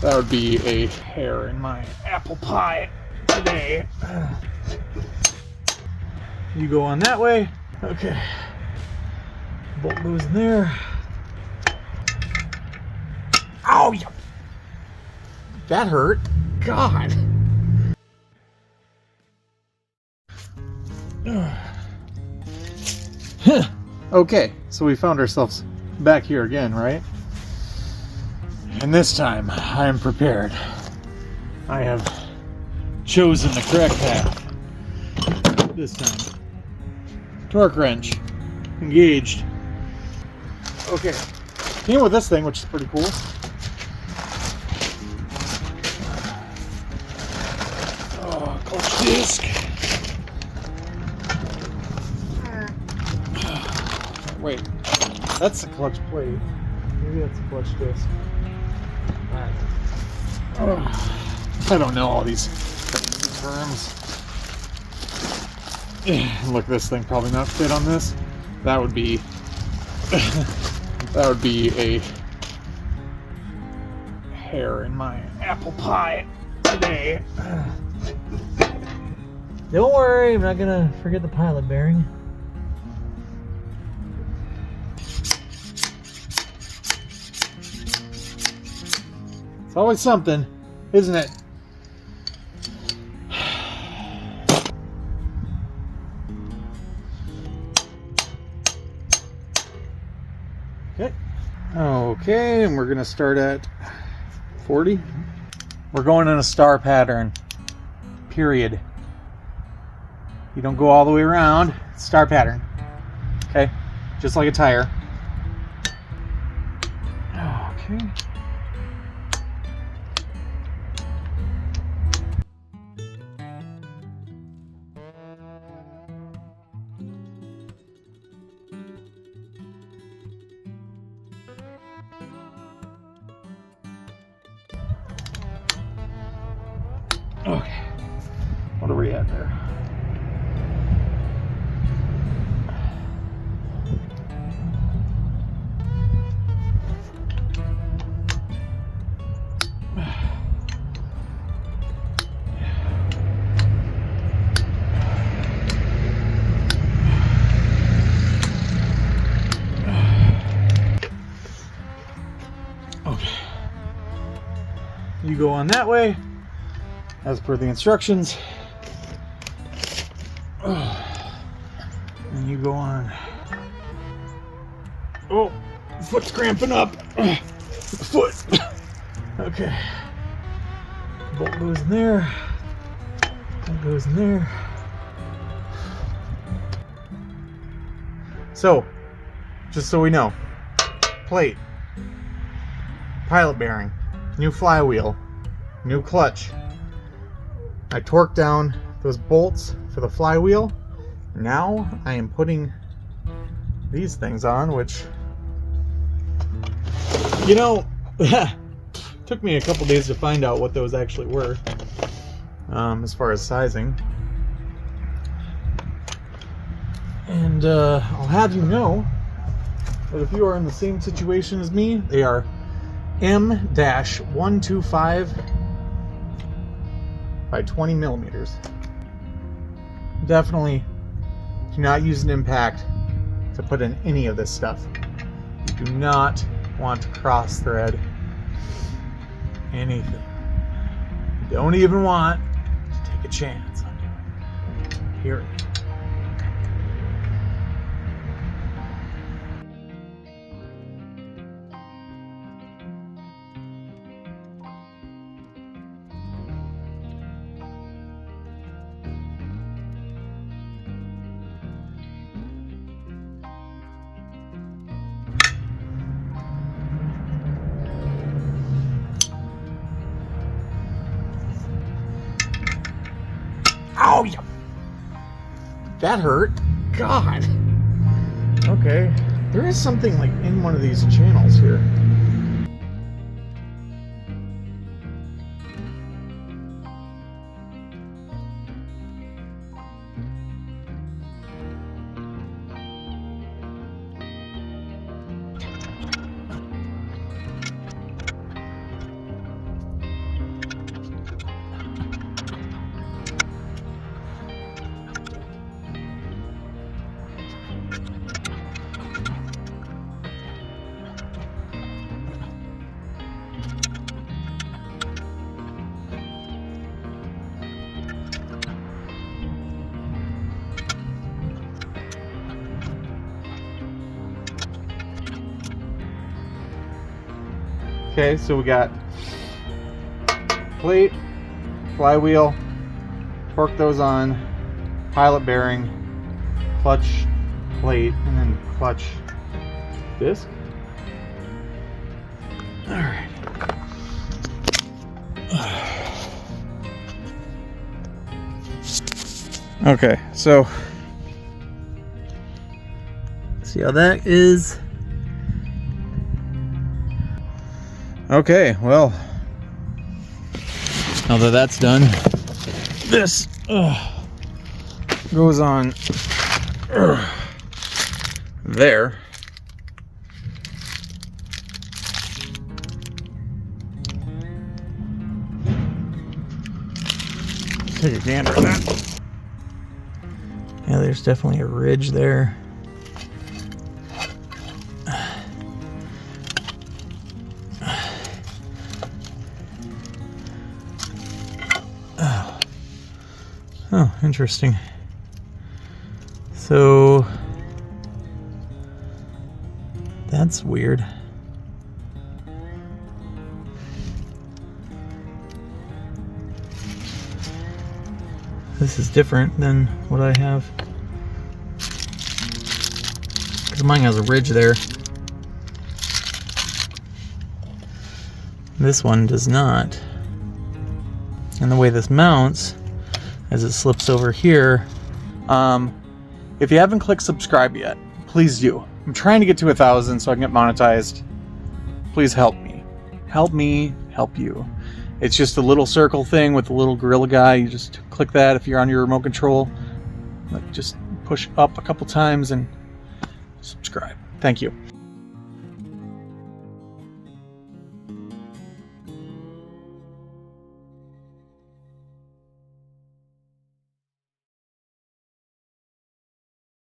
That would be a hair in my apple pie today. You go on that way. Okay. Bolt goes in there. Ow! That hurt. God. Okay, so we found ourselves back here again, right? And this time, I am prepared. I have chosen the correct path. This time. Torque wrench. Engaged. Okay. Came with this thing, which is pretty cool. Oh, clutch disc. Wait, that's the clutch plate. Maybe that's the clutch disc. I don't know all these terms. Look, this thing probably not fit on this. That would be that would be a hair in my apple pie today. Don't worry, I'm not gonna forget the pilot bearing. It's always something, isn't it? Okay. Okay, and we're gonna start at 40. We're going in a star pattern. Period. You don't go all the way around. Star pattern. Okay? Just like a tire. Okay. Okay. What are we at there? Okay. You go on that way, as per the instructions. And you go on. Oh, foot's cramping up. Foot. Okay. Bolt goes in there. That goes in there. So, just so we know, plate, pilot bearing, new flywheel, new clutch. I torqued down those bolts for the flywheel. Now I am putting these things on, which, you know, took me a couple days to find out what those actually were, as far as sizing. And I'll have you know that if you are in the same situation as me, they are M-125 by 20 millimeters. Definitely do not use an impact to put in any of this stuff. You do not want to cross thread anything. You don't even want to take a chance on doing it. Period. Ow! That hurt. God. Okay. There is something like in one of these channels here. Okay, so we got plate, flywheel, torque those on, pilot bearing, clutch plate, and then clutch disc. All right. Okay, so See how that is? okay, well, now that that's done, this goes on there. Take a gander at that. Yeah, there's definitely a ridge there. Oh, interesting. So that's weird. This is different than what I have. Because mine has a ridge there. This one does not. And the way this mounts, as it slips over here. If you haven't clicked subscribe yet, please do. I'm trying to get to 1,000 so I can get monetized. Please help me. Help me help you. It's just a little circle thing with a little gorilla guy. You just click that if you're on your remote control. Like, just push up a couple times and subscribe. Thank you.